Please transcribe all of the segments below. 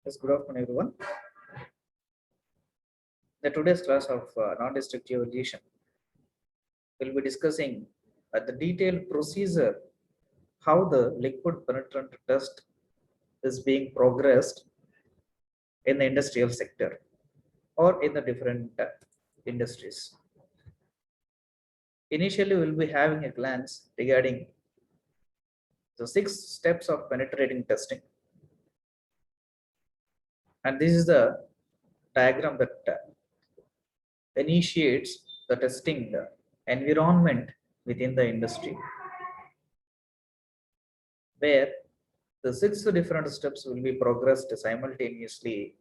Yes, good afternoon, everyone. The today's class of non-destructive evolution will be discussing the detailed procedure how the liquid penetrant test is being progressed in the industrial sector or in the different industries. Initially, we'll be having a glance regarding the 6 steps of penetrating testing, and this is the diagram that initiates the testing environment within the industry, where the 6 different steps will be progressed simultaneously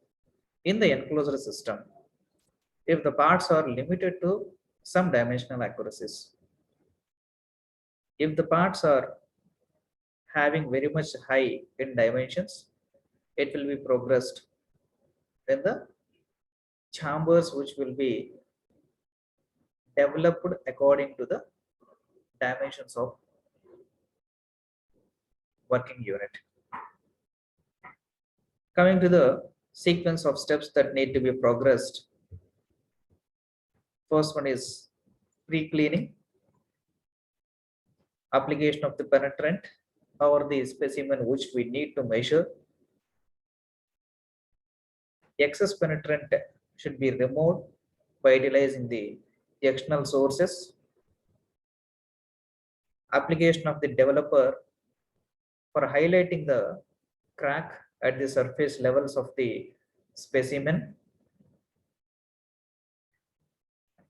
in the enclosure system if the parts are limited to some dimensional accuracies. If the parts are having very much high in dimensions, it will be progressed in the chambers which will be developed according to the dimensions of working unit. Coming to the sequence of steps that need to be progressed, first one is pre-cleaning, application of the penetrant over the specimen which we need to measure. Excess penetrant should be removed by utilizing the external sources. Application of the developer for highlighting the crack at the surface levels of the specimen.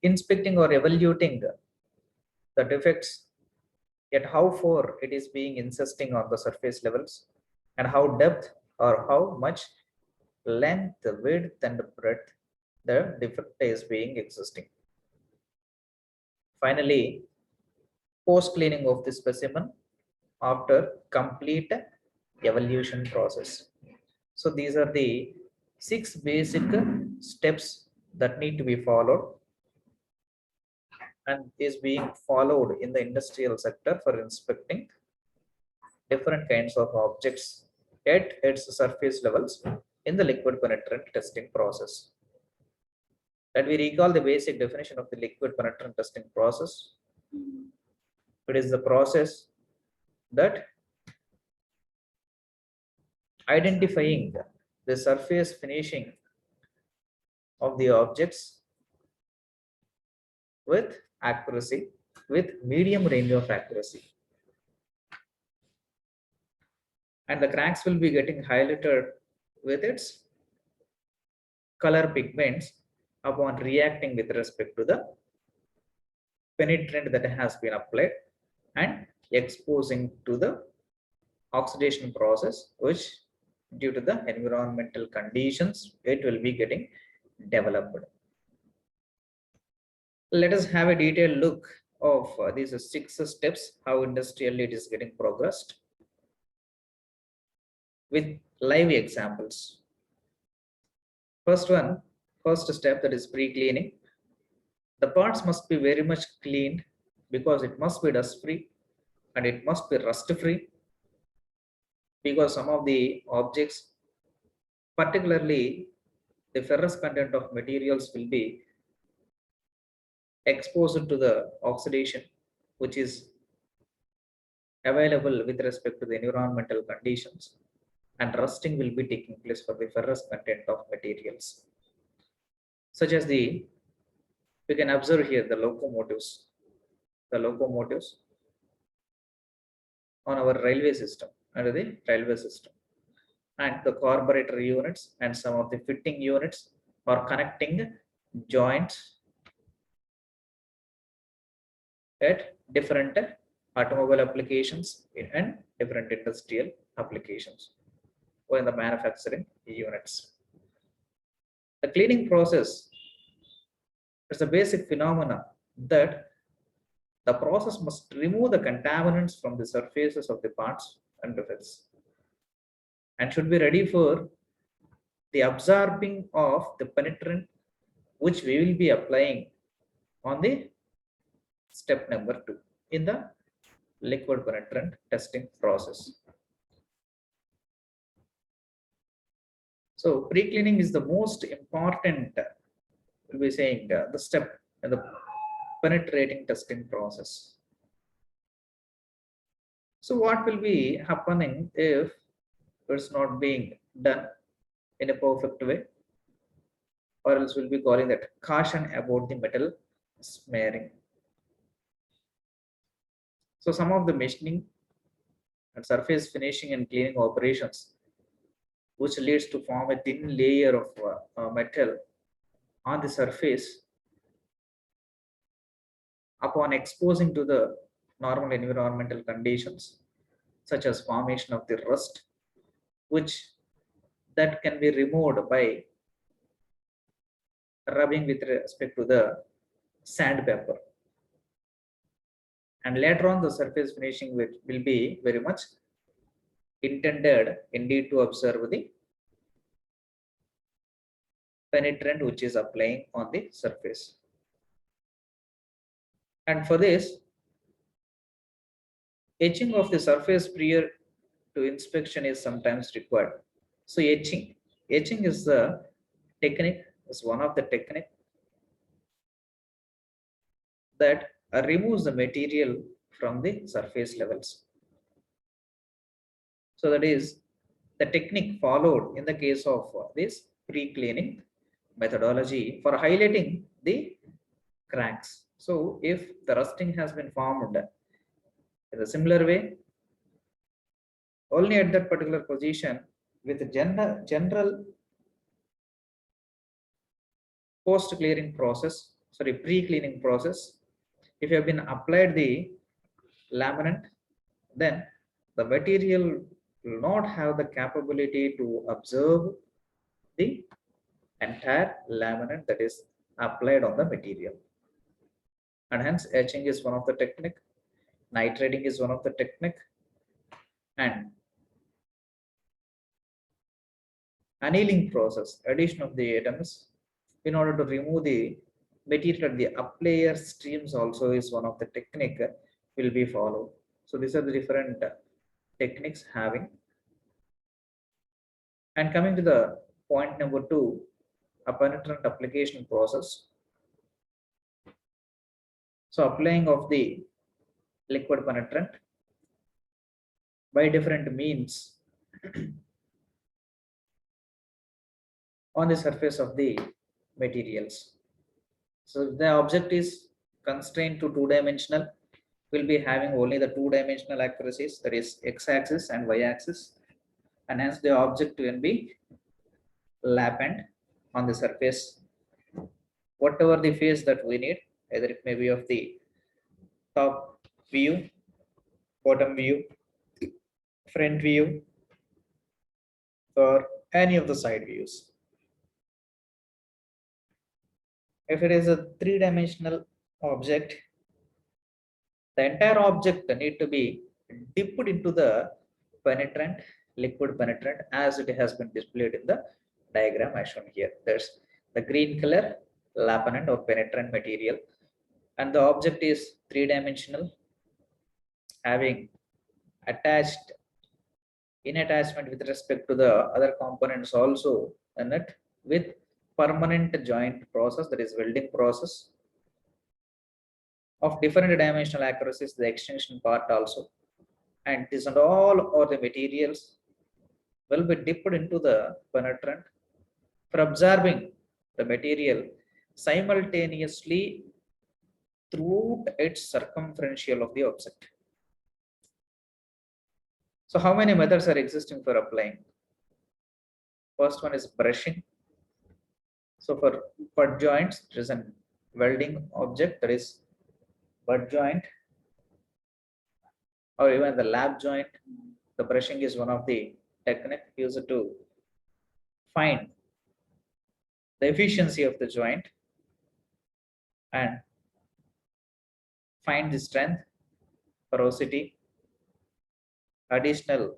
Inspecting or evaluating the defects at how far it is being insisting on the surface levels and how depth or how much length, width and breadth the defect is being existing. Finally, post cleaning of the specimen after complete evaluation process. So these are the 6 basic steps that need to be followed and is being followed in the industrial sector for inspecting different kinds of objects at its surface levels in the liquid penetrant testing process. Let me recall the basic definition of the liquid penetrant testing process. It is the process that identifying the surface finishing of the objects with accuracy, with medium range of accuracy. And the cracks will be getting highlighted with its color pigments upon reacting with respect to the penetrant that has been applied and exposing to the oxidation process, which due to the environmental conditions, it will be getting developed. Let us have a detailed look of these 6 steps, how industrially it is getting progressed with live examples. First step, that is pre-cleaning. The parts must be very much cleaned because it must be dust free and it must be rust free, because some of the objects, particularly the ferrous content of materials, will be exposed to the oxidation which is available with respect to the environmental conditions, and rusting will be taking place for the ferrous content of materials, such as we can observe here the locomotives on our railway system, under the railway system, and the carburetor units and some of the fitting units or connecting joints at different automobile applications and different industrial applications or in the manufacturing units. The cleaning process is a basic phenomena that the process must remove the contaminants from the surfaces of the parts and defects and should be ready for the absorbing of the penetrant which we will be applying on the step number 2 in the liquid penetrant testing process. So pre-cleaning is the most important, we'll be saying, the step in the penetrating testing process. So what will be happening if it's not being done in a perfect way, or else we'll be calling that caution about the metal smearing. So some of the machining and surface finishing and cleaning operations, which leads to form a thin layer of metal on the surface upon exposing to the normal environmental conditions, such as formation of the rust, which that can be removed by rubbing with respect to the sandpaper. And later on, the surface finishing will be very much intended indeed to observe the penetrant which is applying on the surface. And for this, etching of the surface prior to inspection is sometimes required. So etching is the technique, is one of the technique that removes the material from the surface levels. So that is the technique followed in the case of this pre-cleaning methodology for highlighting the cracks. So if the rusting has been formed in a similar way, only at that particular position with the general post-clearing process, sorry, pre-cleaning process, if you have been applied the laminate, then the material will not have the capability to observe the entire laminate that is applied on the material. And hence etching is one of the technique, nitrating is one of the technique, and annealing process, addition of the atoms in order to remove the material at the up layer streams also is one of the technique will be followed. So these are the different techniques having. And coming to the point number 2, a penetrant application process. So applying of the liquid penetrant by different means on the surface of the materials. So the object is constrained to two-dimensional, will be having only the two-dimensional accuracies, that is x-axis and y-axis, and hence the object will be lapent on the surface, whatever the face that we need, either it may be of the top view, bottom view, front view, or any of the side views. If it is a three-dimensional object, the entire object need to be dipped into the penetrant, liquid penetrant, as it has been displayed in the diagram I shown here. There's the green color laminate or penetrant material, and the object is three-dimensional, having attached in attachment with respect to the other components also in it, with permanent joint process, that is welding process of different dimensional accuracies, the extension part also, and this and all or the materials will be dipped into the penetrant for absorbing the material simultaneously throughout its circumferential of the object. So how many methods are existing for applying? First one is brushing. So for butt joints, there is a welding object, that is butt joint, or even the lap joint. The brushing is one of the technique used to find the efficiency of the joint and find the strength, porosity, additional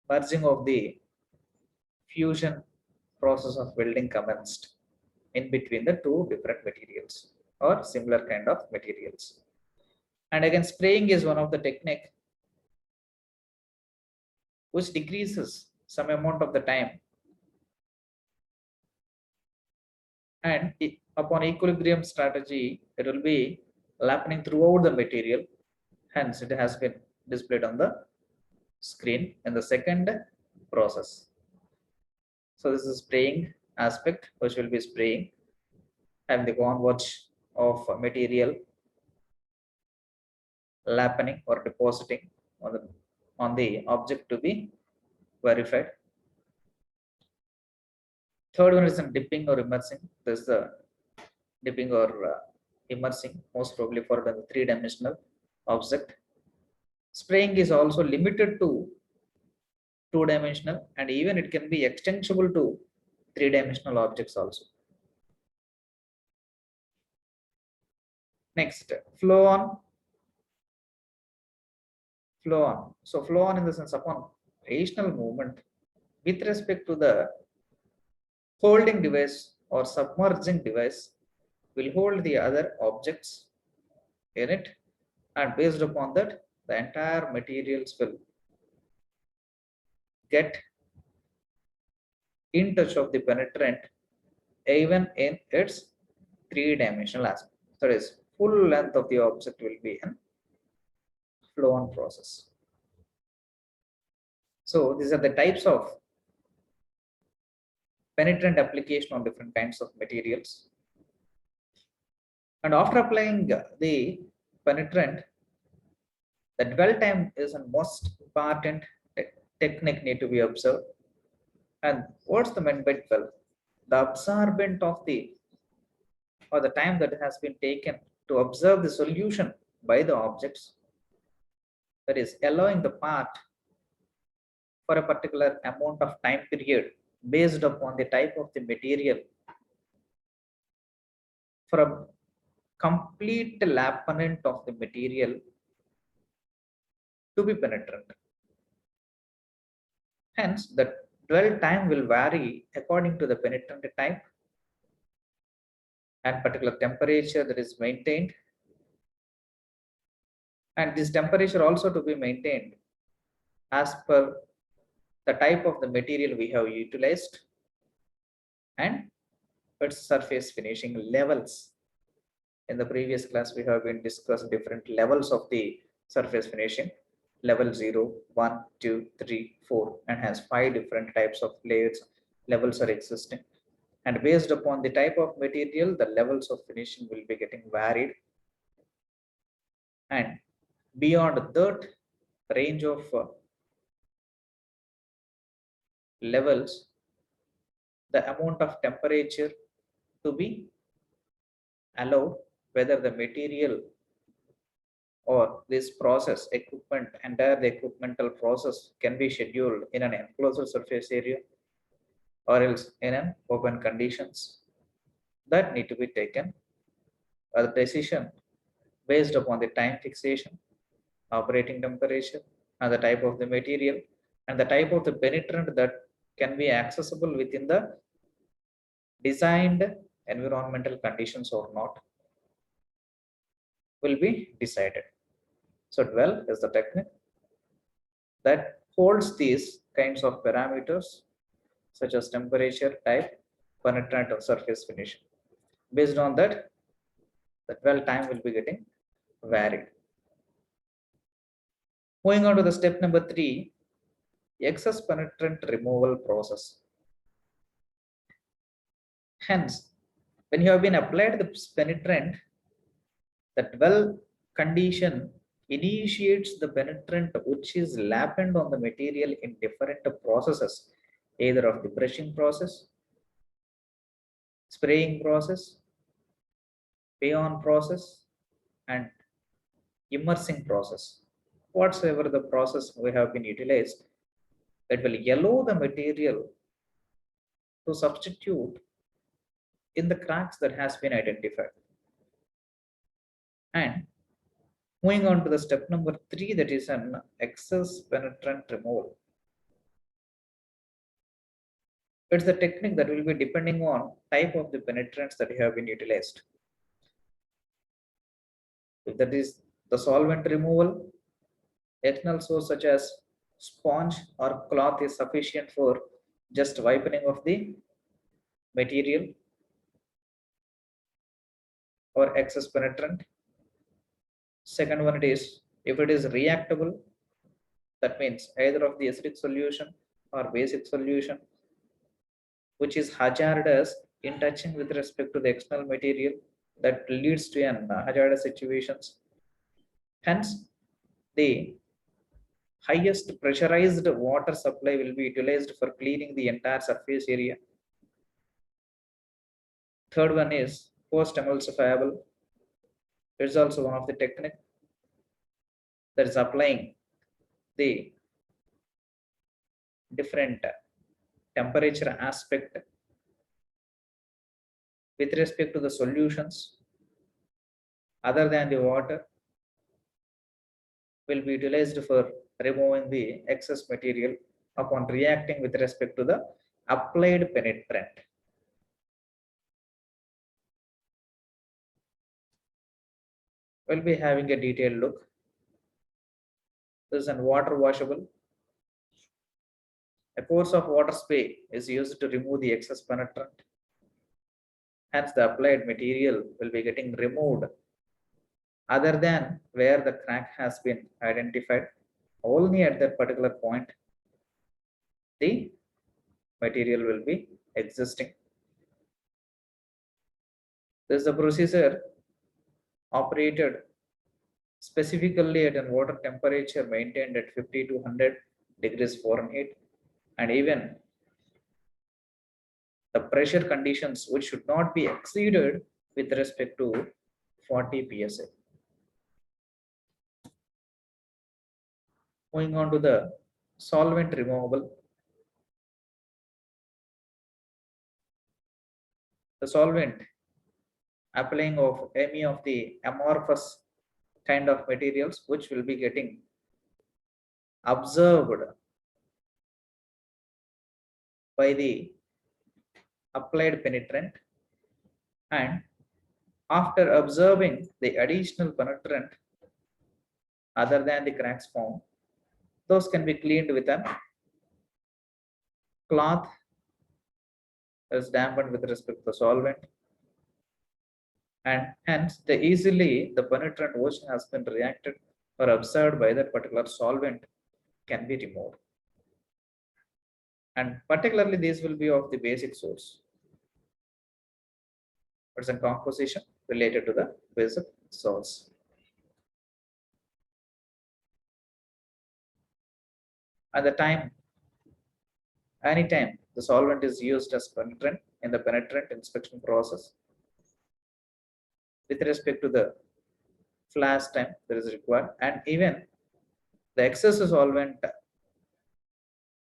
merging of the fusion process of welding commenced in between the two different materials or similar kind of materials. And again, spraying is one of the technique which decreases some amount of the time, and upon equilibrium strategy, it will be happening throughout the material. Hence, it has been displayed on the screen in the second process. So this is spraying aspect, which will be spraying and the converge of material happening or depositing on the object to be verified. Third one is in dipping or immersing. This is the dipping or immersing, most probably for the three-dimensional object. Spraying is also limited to two-dimensional, and even it can be extensible to three-dimensional objects also. Next, flow on. Flow on. So flow on in the sense upon rational movement with respect to the holding device or submerging device will hold the other objects in it, and based upon that, the entire materials will get in touch of the penetrant even in its three-dimensional aspect. That is, full length of the object will be in flow-on process. So these are the types of penetrant application on different kinds of materials. And after applying the penetrant, the dwell time is a most important technique need to be observed. And what's the meant by dwell? The absorbent of the or the time that has been taken to observe the solution by the objects, that is allowing the part for a particular amount of time period based upon the type of the material for a complete lappament of the material to be penetrant. Hence, the dwell time will vary according to the penetrant type and particular temperature that is maintained. And this temperature also to be maintained as per the type of the material we have utilized and its surface finishing levels. In the previous class, we have been discussed different levels of the surface finishing. Level 0, 1, 2, 3, 4, and has 5 different types of layers. Levels are existing. And based upon the type of material, the levels of finishing will be getting varied. And beyond that range of levels, the amount of temperature to be allowed, whether the material or this process equipment, entire the equipmental process can be scheduled in an enclosed surface area or else in an open conditions, that need to be taken a decision based upon the time fixation, operating temperature, and the type of the material and the type of the penetrant that can be accessible within the designed environmental conditions or not will be decided. So dwell is the technique that holds these kinds of parameters such as temperature, type, penetrant, or surface finish. Based on that, the dwell time will be getting varied. Moving on to the step number 3, excess penetrant removal process. Hence, when you have been applied the penetrant, the dwell condition initiates the penetrant which is lapped on the material in different processes, either of the brushing process, spraying process, pay-on process, and immersing process. Whatsoever the process we have been utilized, that will allow the material to substitute in the cracks that has been identified. And moving on to the step number 3, that is an excess penetrant removal. It's the technique that will be depending on type of the penetrants that have been utilized. If that is the solvent removal, ethanol source such as sponge or cloth is sufficient for just wiping of the material or excess penetrant. Second one, it is if it is reactable, that means either of the acidic solution or basic solution which is hazardous in touching with respect to the external material, that leads to an hazardous situations. Hence, the highest pressurized water supply will be utilized for cleaning the entire surface area. Third one is post emulsifiable. It's also one of the technique that is applying the different temperature aspect with respect to the solutions other than the water, will be utilized for removing the excess material upon reacting with respect to the applied penetrant. We'll be having a detailed look. This is an water washable. A course of water spray is used to remove the excess penetrant. Hence, the applied material will be getting removed other than where the crack has been identified. Only at that particular point, the material will be existing. This is the procedure operated specifically at a water temperature maintained at 50 to 100 degrees Fahrenheit, and even the pressure conditions which should not be exceeded with respect to 40 psi. Moving on to the solvent removable. The solvent applying of any of the amorphous kind of materials which will be getting observed by the applied penetrant, and after observing the additional penetrant other than the cracks found, those can be cleaned with a cloth as dampened with respect to the solvent, and hence the penetrant which has been reacted or observed by that particular solvent can be removed. And particularly these will be of the basic source. It's a composition related to the basic source. At the time, anytime the solvent is used as penetrant in the penetrant inspection process, with respect to the flash time that is required, and even the excess solvent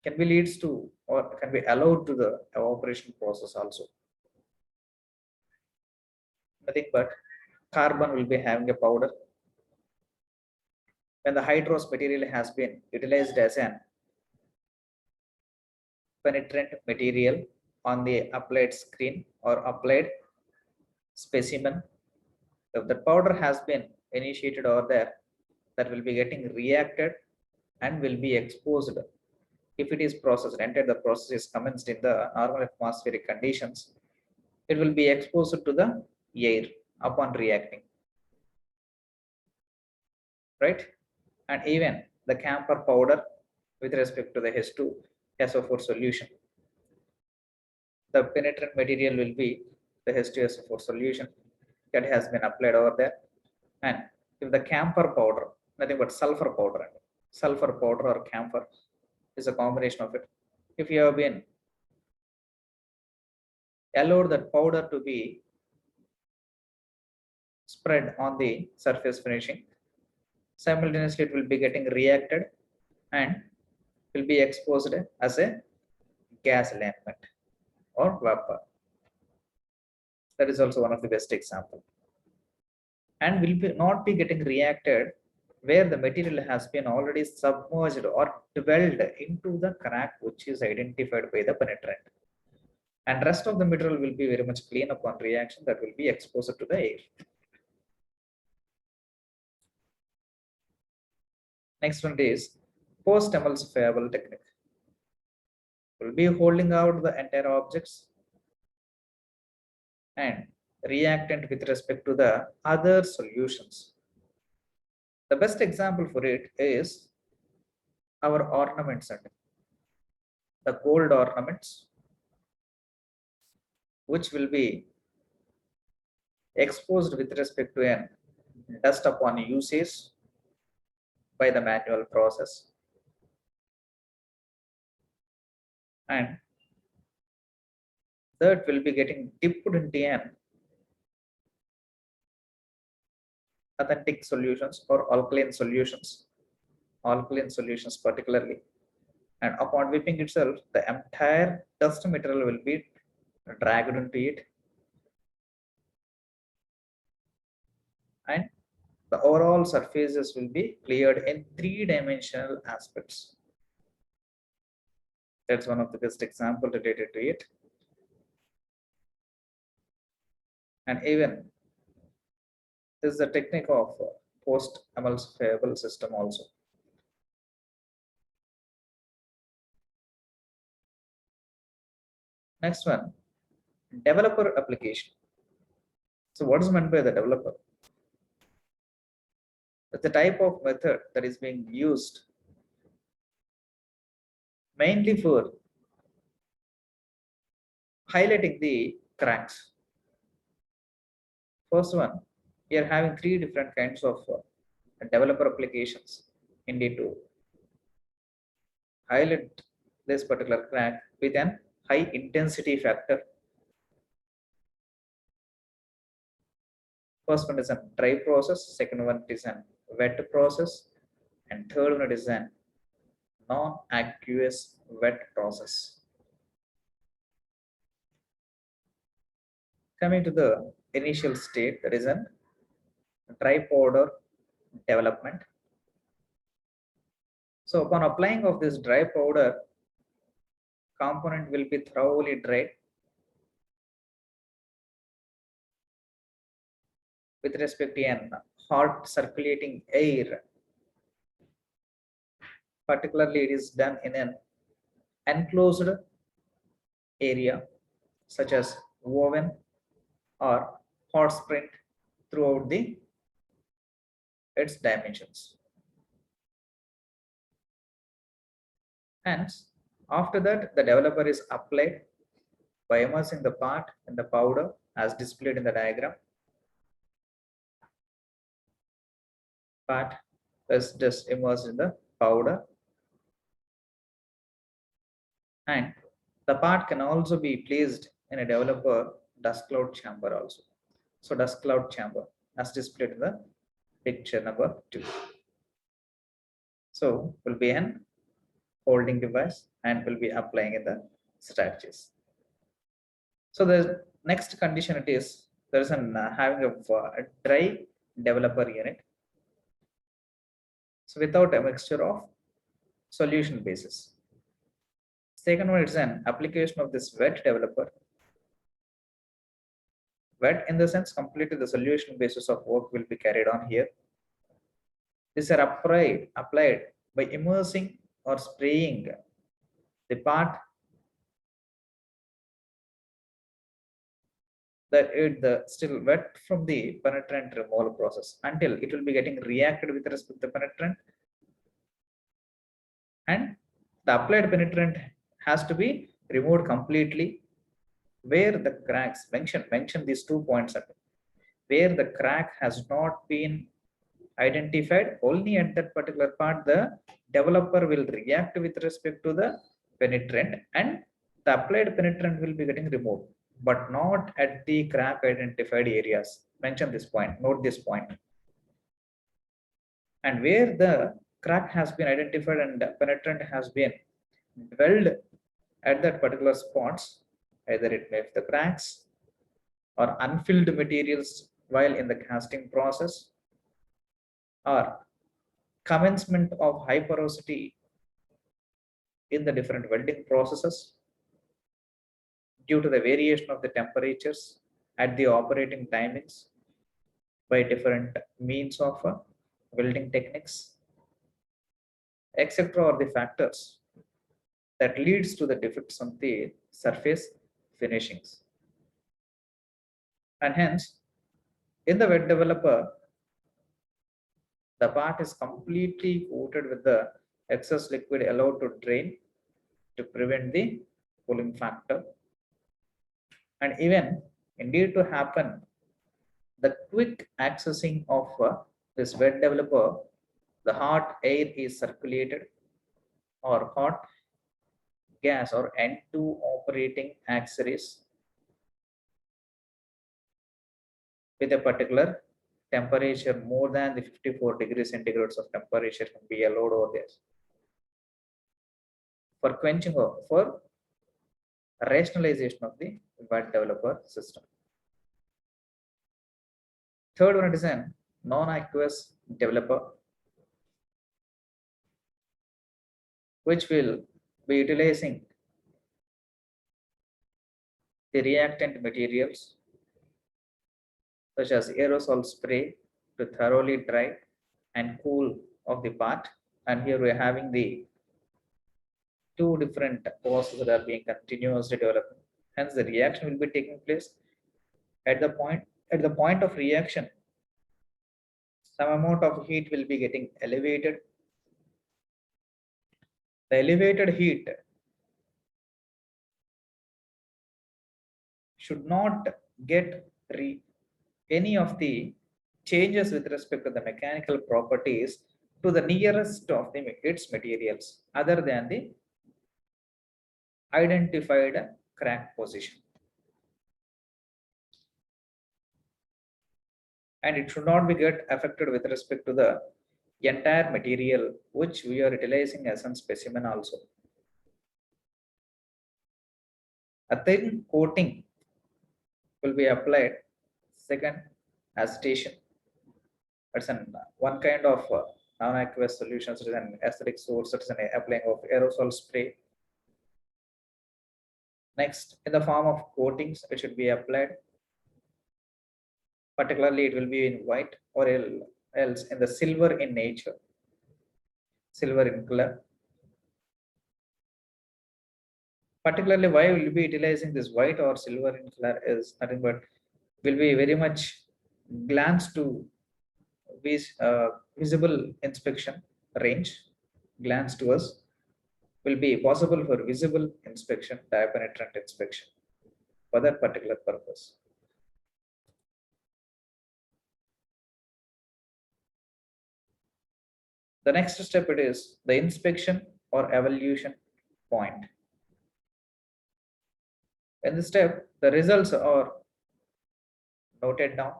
can be leads to or can be allowed to the evaporation process also. Nothing but carbon will be having a powder. When the hydrous material has been utilized as an penetrant material on the applied screen or applied specimen, if the powder has been initiated over there, that will be getting reacted and will be exposed. If it is processed, entered the process is commenced in the normal atmospheric conditions, it will be exposed to the air upon reacting, right? And even the camphor powder with respect to the H2 SO4 solution, the penetrant material will be the H2SO4 solution that has been applied over there. And if the camphor powder, nothing but sulfur powder or camphor is a combination of it. If you have been allowed that powder to be spread on the surface finishing, simultaneously it will be getting reacted and will be exposed as a gas element or vapor. That is also one of the best example, and will be not be getting reacted where the material has been already submerged or dwelled into the crack which is identified by the penetrant, and rest of the material will be very much clean upon reaction, that will be exposed to the air. Next one is Post-emulsifiable technique will be holding out the entire objects and reactant with respect to the other solutions. The best example for it is our ornaments and the gold ornaments, which will be exposed with respect to an dust upon usage by the manual process, and that will be getting dipped into an authentic solutions or alkaline solutions particularly, and upon whipping itself the entire dust material will be dragged into it, and the overall surfaces will be cleared in three-dimensional aspects. That's one of the best example related to it. And even this is the technique of post-emulsifiable system also. Next one, developer application. So what is meant by the developer? It's the type of method that is being used mainly for highlighting the cracks. First one, we are having three different kinds of developer applications in D2. Highlight this particular crack with an high intensity factor. First one is a dry process, second one is a wet process, and third one is a non-aqueous wet process. Coming to the initial state, that is a dry powder development. So upon applying of this dry powder, component will be thoroughly dried with respect to an hot circulating air. Particularly, it is done in an enclosed area such as oven or hot sprint throughout its dimensions. Hence, after that, the developer is applied by immersing the part in the powder as displayed in the diagram. Part is just immersed in the powder, and the part can also be placed in a developer dust cloud chamber also. So dust cloud chamber as displayed in the picture number 2. So will be an holding device and will be applying in the strategies. So the next condition it is there is an having a dry developer unit. So without a mixture of solution basis. Second one is an application of this wet developer. Wet in the sense completely the solution basis of work will be carried on here. These are applied by immersing or spraying the part that the still wet from the penetrant removal process until it will be getting reacted with respect to the penetrant, and the applied penetrant has to be removed completely where the cracks mention these 2 points where the crack has not been identified. Only at that particular part the developer will react with respect to the penetrant and the applied penetrant will be getting removed, but not at the crack identified areas. Mention this point, note this point. And where the crack has been identified and the penetrant has been dwelled at that particular spots, either it may be the cracks or unfilled materials while in the casting process, or commencement of high porosity in the different welding processes due to the variation of the temperatures at the operating timings by different means of welding techniques. etc. are the factors that leads to the defects on the surface finishings. And hence, in the wet developer, the part is completely coated with the excess liquid allowed to drain to prevent the cooling factor. And even indeed to happen, the quick accessing of this wet developer, the hot air is circulated or hot gas or N2 operating axis with a particular temperature more than the 54 degrees centigrade of temperature can be allowed over there for quenching or for rationalization of the wet developer system. Third one is an non-aqueous developer, which will be utilizing the reactant materials such as aerosol spray to thoroughly dry and cool of the part. And here we are having the two different processes that are being continuously developing. Hence, the reaction will be taking place at the point of reaction. Some amount of heat will be getting elevated. The elevated heat should not get any of the changes with respect to the mechanical properties to the nearest of its materials other than the identified crack position. And it should not be get affected with respect to the entire material which we are utilizing as a specimen also. A thin coating will be applied. Second, acetation. It's one kind of non-aqueous solutions. It is an acidic source. It is an applying of aerosol spray. Next, in the form of coatings, it should be applied. Particularly, it will be in white or else in the silver in nature, silver in color. Particularly, why will be utilizing this white or silver in color is nothing but will be very much glance to visible inspection range. Glance to us will be possible for visible inspection, diapenetrant inspection for that particular purpose. The next step it is the inspection or evaluation point. In this step, the results are noted down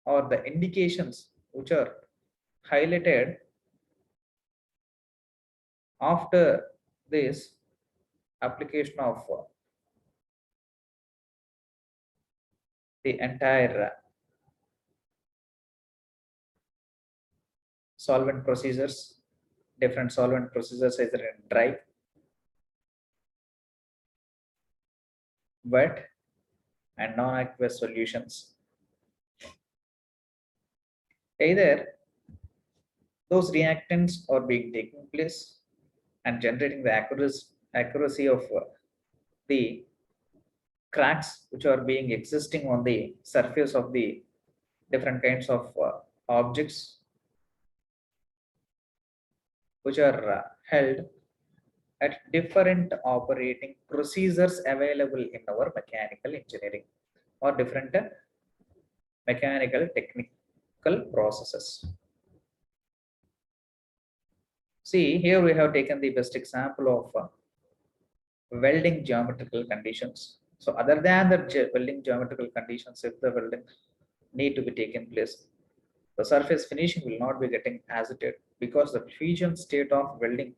or the indications which are highlighted after this application of the entire solvent procedures, different solvent procedures either in dry, wet and non-aqueous solutions. Either those reactants are being taking place and generating the accuracy of the cracks which are being existing on the surface of the different kinds of objects which are held at different operating procedures available in our mechanical engineering or different mechanical technical processes. See, here we have taken the best example of welding geometrical conditions. So other than the welding geometrical conditions, if the welding need to be taken place, the surface finishing will not be getting agitated because the fusion state of welding.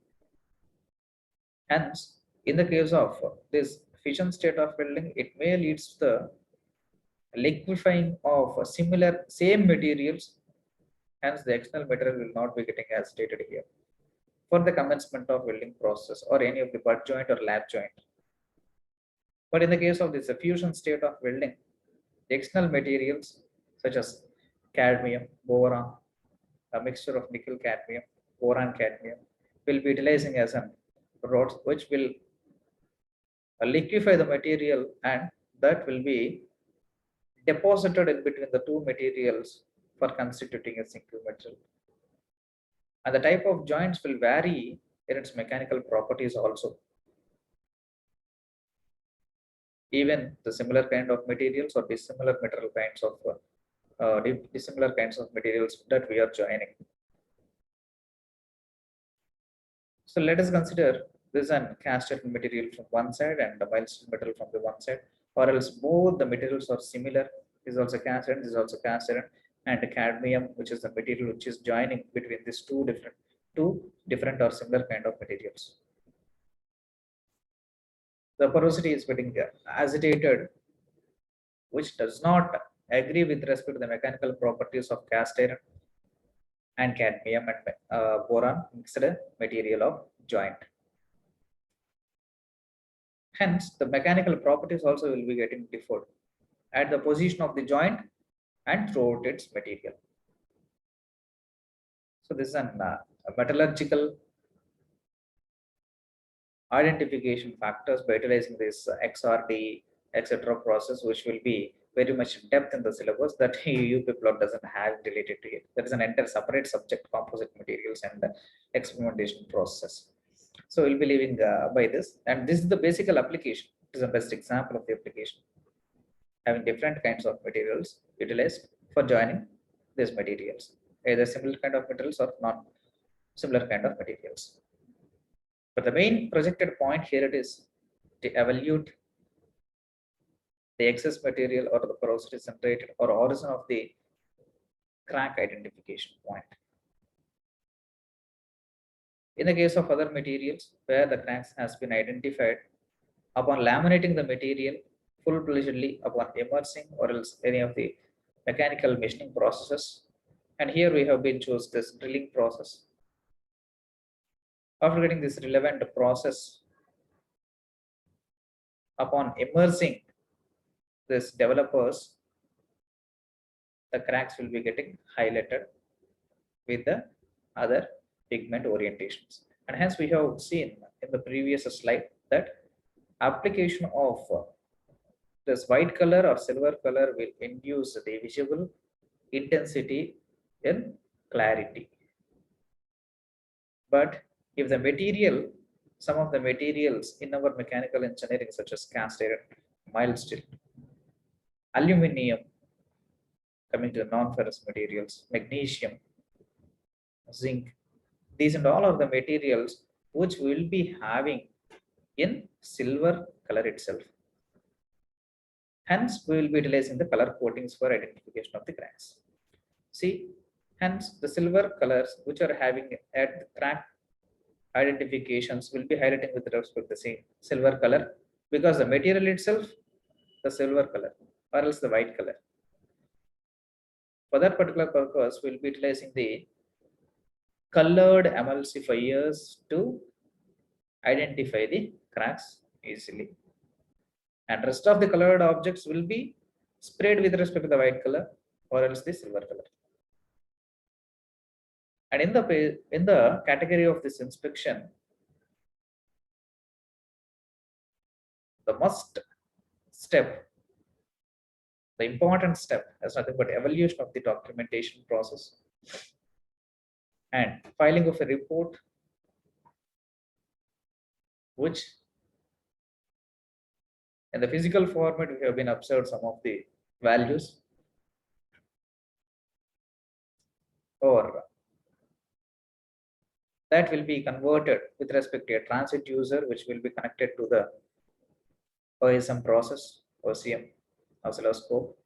Hence, in the case of this fission state of welding, it may lead to the liquefying of same materials. Hence, the external material will not be getting agitated here for the commencement of welding process or any of the butt joint or lap joint. But in the case of this fusion state of welding, the external materials such as cadmium, boron, a mixture of nickel cadmium, boron cadmium, will be utilizing as an rods which will liquefy the material, and that will be deposited in between the two materials for constituting a single metal. And the type of joints will vary in its mechanical properties also. Even the similar kind of materials or dissimilar material kinds of dissimilar kinds of materials that we are joining. So let us consider this an cast iron material from one side and the mild steel metal from the one side, or else both the materials are similar. This is also cast iron, this is also cast iron, and the cadmium, which is the material which is joining between these two different or similar kind of materials. The porosity is getting agitated, which does not agree with respect to the mechanical properties of cast iron and cadmium and boron mixed material of joint. Hence, the mechanical properties also will be getting differed at the position of the joint and throughout its material. So this is a metallurgical identification factors by utilizing this XRD, etc. process, which will be very much in depth in the syllabus that you people doesn't have related to it. There is an entire separate subject, composite materials and the experimentation process. So we'll be leaving by this, and this is the basic application. It is the best example of the application, having different kinds of materials utilized for joining these materials, either similar kind of materials or non similar kind of materials. But the main projected point here it is to evaluate the excess material or the porosity centrated or origin of the crack identification point. In the case of other materials where the cracks has been identified upon laminating the material full-fledgedly upon immersing or else any of the mechanical machining processes, and here we have been choose this drilling process. After getting this relevant process, upon immersing this developers, the cracks will be getting highlighted with the other pigment orientations. And hence we have seen in the previous slide that application of this white color or silver color will induce the visible intensity in clarity. But if the material, some of the materials in our mechanical engineering such as cast iron, mild steel, aluminium, coming to non-ferrous materials, magnesium, zinc, these and all of the materials which will be having in silver color itself. Hence, we will be utilizing the color coatings for identification of the cracks. See, hence the silver colors which are having at the crack identifications will be highlighting with respect to the same silver color, because the material itself, the silver color or else the white color. For that particular purpose, we'll be utilizing the colored emulsifiers to identify the cracks easily. And rest of the colored objects will be sprayed with respect to the white color or else the silver color. And in the category of this inspection, the must step, the important step is nothing but evaluation of the documentation process and filing of a report, which in the physical format we have been observed some of the values, or that will be converted with respect to a transit user, which will be connected to the OSM process, OCM, oscilloscope,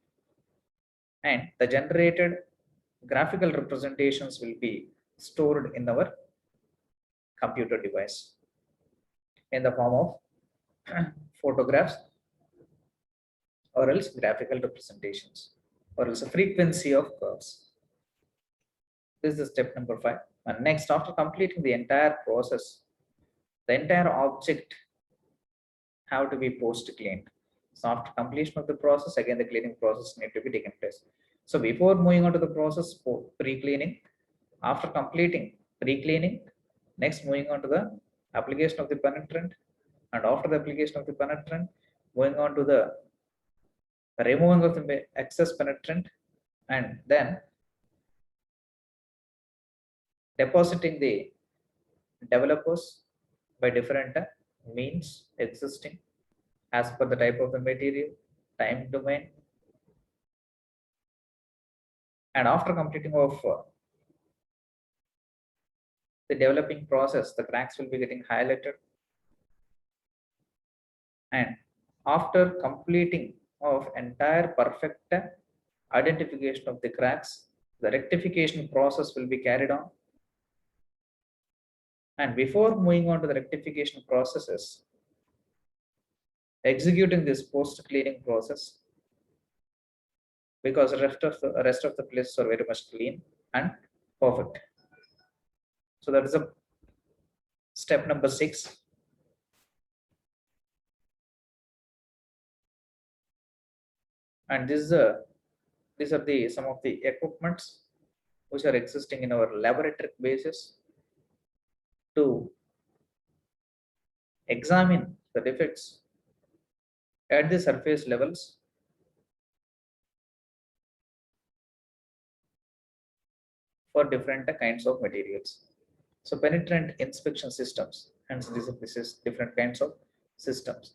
and the generated graphical representations will be stored in our computer device in the form of photographs or else graphical representations or else a frequency of curves. This is step number 5. And next, after completing the entire process, the entire object have to be post cleaned. So after completion of the process, again the cleaning process need to be taken place. So before moving on to the process for pre-cleaning, after completing pre-cleaning, Next, moving on to the application of the penetrant, and after the application of the penetrant, moving on to the removing of the excess penetrant, and then depositing the developers by different means existing as per the type of the material, time domain, and after completing of the developing process, the cracks will be getting highlighted, and after completing of entire perfect identification of the cracks, the rectification process will be carried on. And before moving on to the rectification processes, executing this post cleaning process, because the rest of the places are very much clean and perfect. So that is a step number 6. And these are the some of the equipments which are existing in our laboratory basis to examine the defects at the surface levels for different kinds of materials. So penetrant inspection systems, hence this is different kinds of systems.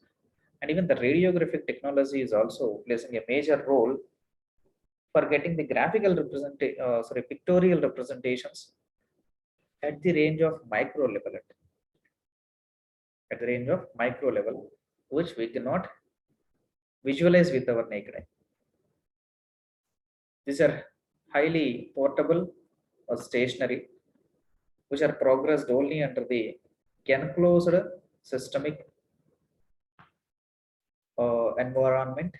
And even the radiographic technology is also playing a major role for getting the pictorial representations at the range of micro level, which we cannot visualize with our naked eye. These are highly portable or stationary, which are progressed only under the enclosed systemic environment.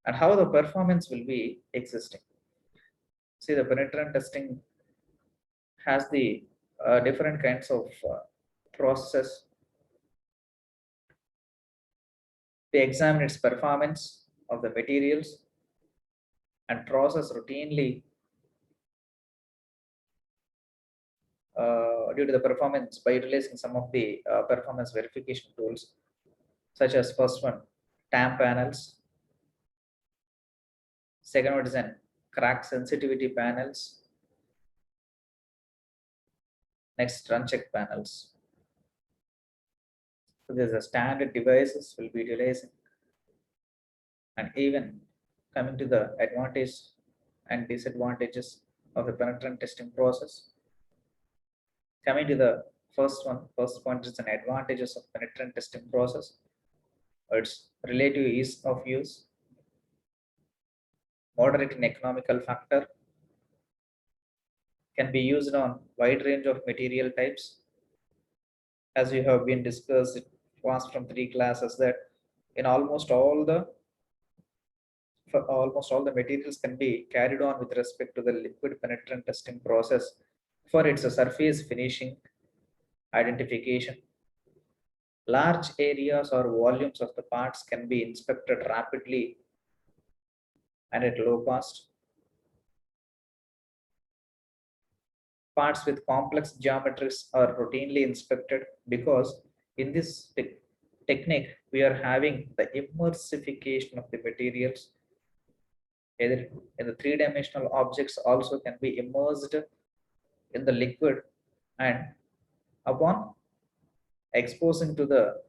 And how the performance will be existing. See, the penetrant testing has the different kinds of process. They examine its performance of the materials and process routinely due to the performance by utilizing some of the performance verification tools, such as first one, TAM panels. Second one is an crack sensitivity panels. Next, run check panels. So there's a standard devices will be utilizing. And even coming to the advantage and disadvantages of the penetrant testing process. Coming to the first point is an advantages of penetrant testing process. Its relative ease of use, moderate and economical factor, can be used on wide range of material types. As we have been discussed, it was from 3 classes that in almost all the materials can be carried on with respect to the liquid penetrant testing process for its surface finishing identification. Large areas or volumes of the parts can be inspected rapidly and at low cost. Parts with complex geometries are routinely inspected because in this technique we are having the immersification of the materials. Either in the 3-dimensional objects also can be immersed in the liquid, and upon exposing to the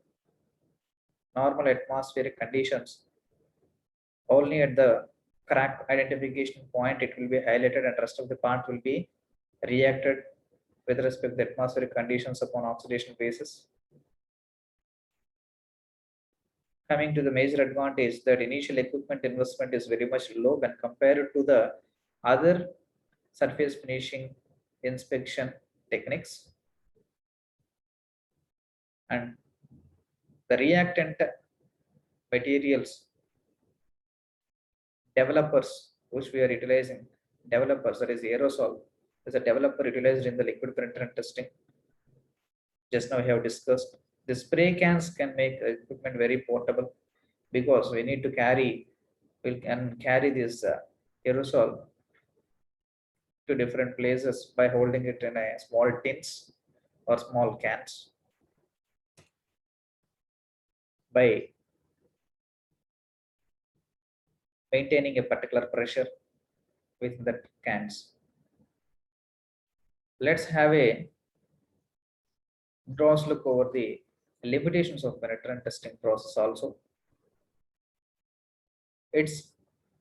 normal atmospheric conditions, only at the crack identification point it will be highlighted and rest of the part will be reacted with respect to atmospheric conditions upon oxidation basis. Coming to the major advantage, that initial equipment investment is very much low when compared to the other surface finishing inspection techniques. And the reactant materials developers which we are utilizing, developers, that is aerosol, is a developer utilized in the liquid penetrant testing. Just now we have discussed. The spray cans can make equipment very portable because we need to carry, we can carry this aerosol to different places by holding it in a small tins or small cans, by maintaining a particular pressure within the cans. Let's have a gross look over the limitations of penetrant testing process also. It's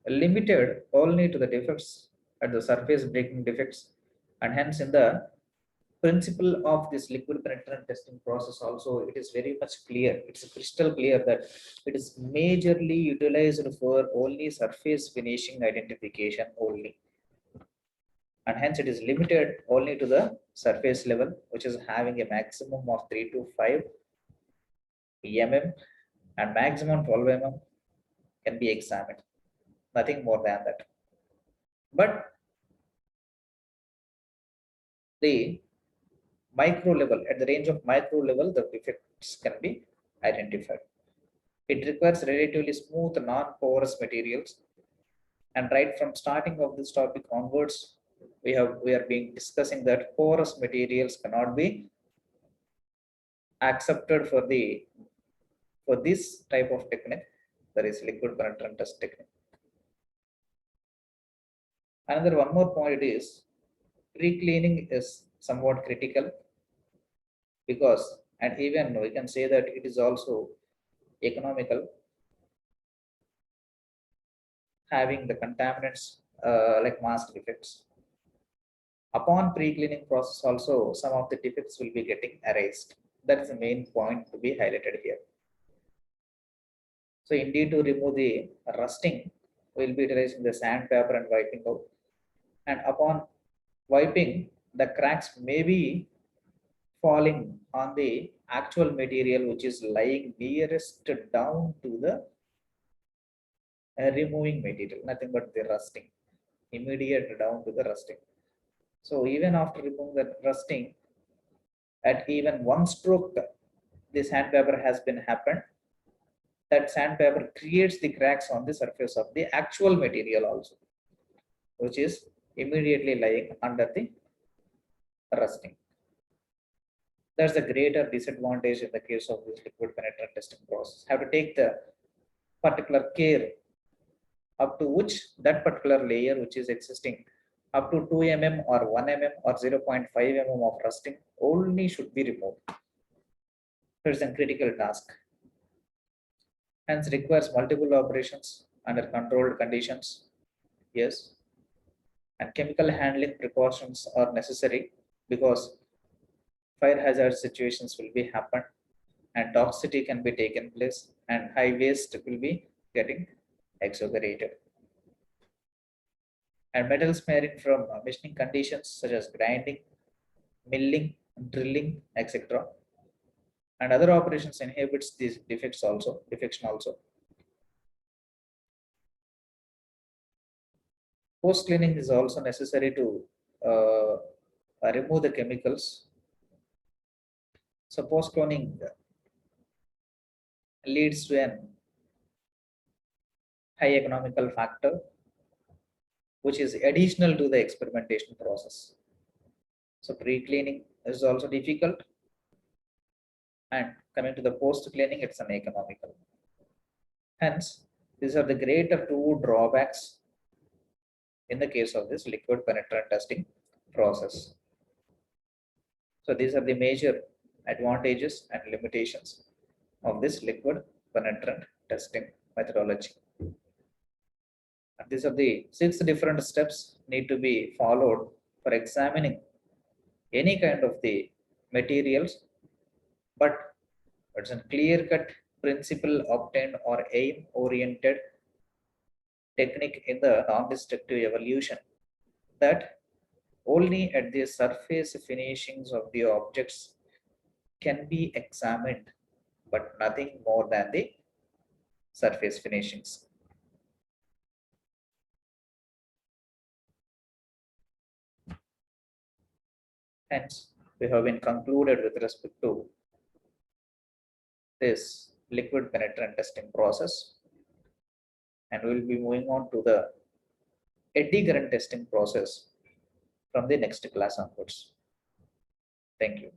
limited only to the defects at the surface breaking defects, and hence in the principle of this liquid penetrant testing process also, it is very much clear, it's crystal clear that it is majorly utilized for only surface finishing identification only, and hence it is limited only to the surface level, which is having a maximum of 3 to 5 mm and maximum 12 mm can be examined, nothing more than that. But the micro level, at the range of micro level, the defects can be identified. It requires relatively smooth non-porous materials, and right from starting of this topic onwards, we are being discussing that porous materials cannot be accepted for this type of technique, that is liquid penetrant test technique. Another one more point is pre-cleaning is somewhat critical, because, and even we can say that it is also economical, having the contaminants like mask defects. Upon pre-cleaning process also, some of the defects will be getting erased. That is the main point to be highlighted here. So indeed, to remove the rusting, we will be utilizing the sandpaper and wiping out. And upon wiping, the cracks may be falling on the actual material which is lying nearest down to the removing material, nothing but the rusting, immediate down to the rusting. So even after removing the rusting, at even one stroke, the sandpaper has been happened. That sandpaper creates the cracks on the surface of the actual material also, which is immediately lying under the rusting. That's a greater disadvantage in the case of this liquid penetrant testing process. Have to take the particular care up to which that particular layer which is existing up to 2 mm or 1 mm or 0.5 mm of rusting only should be removed. It's a critical task. Hence requires multiple operations under controlled conditions. Yes. And chemical handling precautions are necessary, because fire hazard situations will be happen and toxicity can be taken place and high waste will be getting exaggerated. And metal smearing from machining conditions such as grinding, milling, drilling, etc. And other operations inhibits these defection also. Post cleaning is also necessary to remove the chemicals. So post cleaning leads to an high economical factor, which is additional to the experimentation process. So pre-cleaning is also difficult, and coming to the post cleaning, it's uneconomical. Hence, these are the greater two drawbacks in the case of this liquid penetrant testing process. So these are the major advantages and limitations of this liquid penetrant testing methodology. And these are the 6 different steps need to be followed for examining any kind of the materials, but it's a clear-cut principle obtained or aim-oriented technique in the non-destructive evolution, that only at the surface finishings of the objects can be examined, but nothing more than the surface finishings. Hence, we have been concluded with respect to this liquid penetrant testing process, and we will be moving on to the eddy current testing process, from the next class onwards. Thank you.